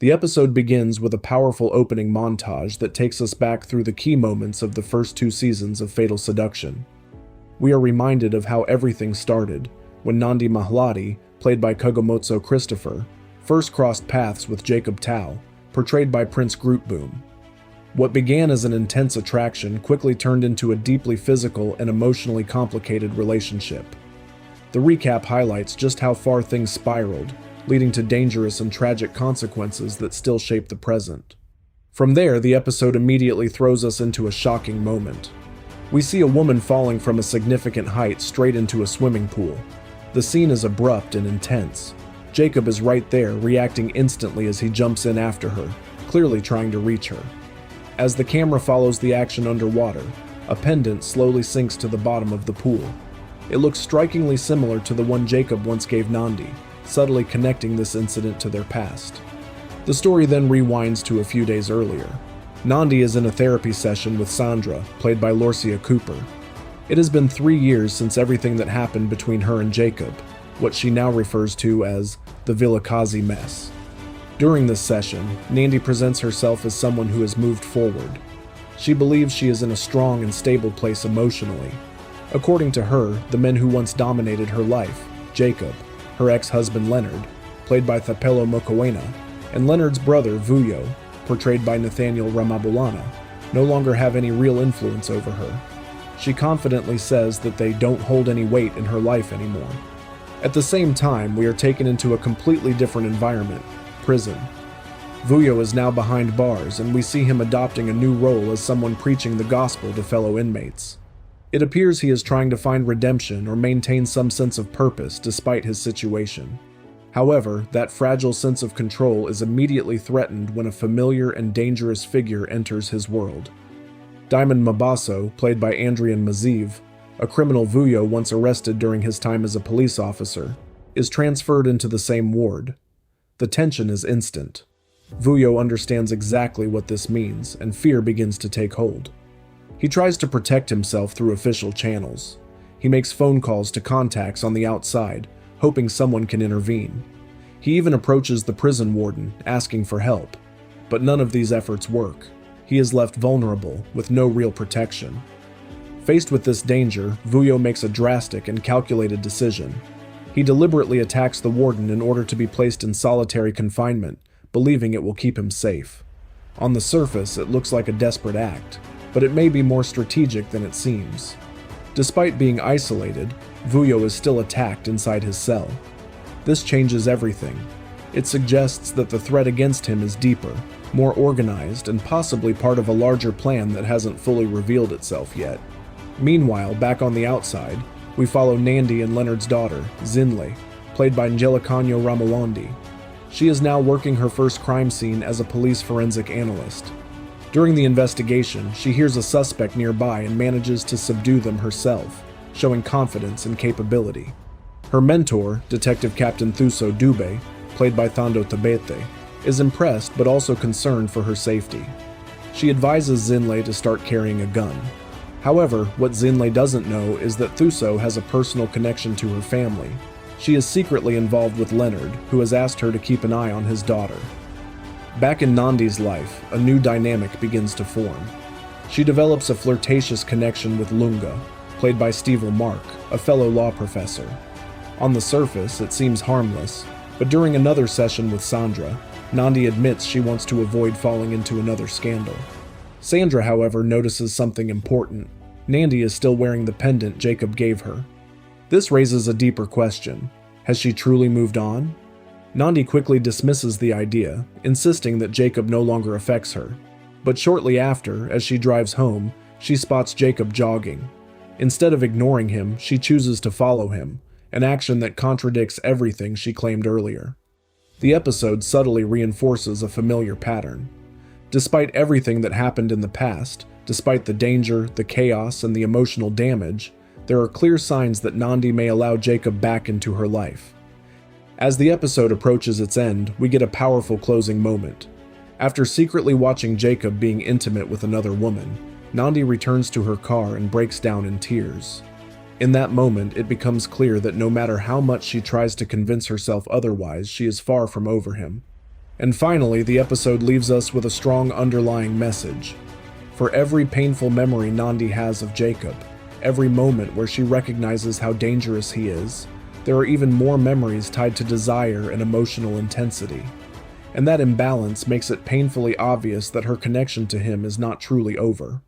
The episode begins with a powerful opening montage that takes us back through the key moments of the first 2 seasons of Fatal Seduction. We are reminded of how everything started when Nandi Mahlati, played by Kogomotso Christopher, first crossed paths with Jacob Tao, portrayed by Prince Grootboom. What began as an intense attraction quickly turned into a deeply physical and emotionally complicated relationship. The recap highlights just how far things spiraled, leading to dangerous and tragic consequences that still shape the present. From there, the episode immediately throws us into a shocking moment. We see a woman falling from a significant height straight into a swimming pool. The scene is abrupt and intense. Jacob is right there, reacting instantly as he jumps in after her, clearly trying to reach her. As the camera follows the action underwater, a pendant slowly sinks to the bottom of the pool. It looks strikingly similar to the one Jacob once gave Nandi, subtly connecting this incident to their past. The story then rewinds to a few days earlier. Nandi is in a therapy session with Sandra, played by Lorcia Cooper. It has been 3 years since everything that happened between her and Jacob, what she now refers to as the Vilakazi mess. During this session, Nandi presents herself as someone who has moved forward. She believes she is in a strong and stable place emotionally. According to her, the men who once dominated her life, Jacob, her ex-husband Leonard, played by Thapelo Mokoena, and Leonard's brother Vuyo, portrayed by Nathaniel Ramabulana, no longer have any real influence over her. She confidently says that they don't hold any weight in her life anymore. At the same time, we are taken into a completely different environment, prison. Vuyo is now behind bars, and we see him adopting a new role as someone preaching the gospel to fellow inmates. It appears he is trying to find redemption or maintain some sense of purpose despite his situation. However, that fragile sense of control is immediately threatened when a familiar and dangerous figure enters his world. Diamond Mabaso, played by Andrian Maziv, a criminal Vuyo once arrested during his time as a police officer, is transferred into the same ward. The tension is instant. Vuyo understands exactly what this means, and fear begins to take hold. He tries to protect himself through official channels. He makes phone calls to contacts on the outside, hoping someone can intervene. He even approaches the prison warden, asking for help. But none of these efforts work. He is left vulnerable, with no real protection. Faced with this danger, Vuyo makes a drastic and calculated decision. He deliberately attacks the warden in order to be placed in solitary confinement, believing it will keep him safe. On the surface, it looks like a desperate act, but it may be more strategic than it seems. Despite being isolated, Vuyo is still attacked inside his cell. This changes everything. It suggests that the threat against him is deeper, more organized, and possibly part of a larger plan that hasn't fully revealed itself yet. Meanwhile, back on the outside, we follow Nandi and Leonard's daughter, Zinlay, played by Ngelicanyo Ramalondi. She is now working her first crime scene as a police forensic analyst. During the investigation, she hears a suspect nearby and manages to subdue them herself, showing confidence and capability. Her mentor, Detective Captain Thuso Dube, played by Thando Tabete, is impressed but also concerned for her safety. She advises Zinlay to start carrying a gun. However, what Zinlay doesn't know is that Thuso has a personal connection to her family. She is secretly involved with Leonard, who has asked her to keep an eye on his daughter. Back in Nandi's life, a new dynamic begins to form. She develops a flirtatious connection with Lunga, played by Steve Mark, a fellow law professor. On the surface, it seems harmless, but during another session with Sandra, Nandi admits she wants to avoid falling into another scandal. Sandra, however, notices something important. Nandi is still wearing the pendant Jacob gave her. This raises a deeper question. Has she truly moved on? Nandi quickly dismisses the idea, insisting that Jacob no longer affects her. But shortly after, as she drives home, she spots Jacob jogging. Instead of ignoring him, she chooses to follow him, an action that contradicts everything she claimed earlier. The episode subtly reinforces a familiar pattern. Despite everything that happened in the past, despite the danger, the chaos, and the emotional damage, there are clear signs that Nandi may allow Jacob back into her life. As the episode approaches its end, we get a powerful closing moment. After secretly watching Jacob being intimate with another woman, Nandi returns to her car and breaks down in tears. In that moment, it becomes clear that no matter how much she tries to convince herself otherwise, she is far from over him. And finally, the episode leaves us with a strong underlying message. For every painful memory Nandi has of Jacob, every moment where she recognizes how dangerous he is, there are even more memories tied to desire and emotional intensity. And that imbalance makes it painfully obvious that her connection to him is not truly over.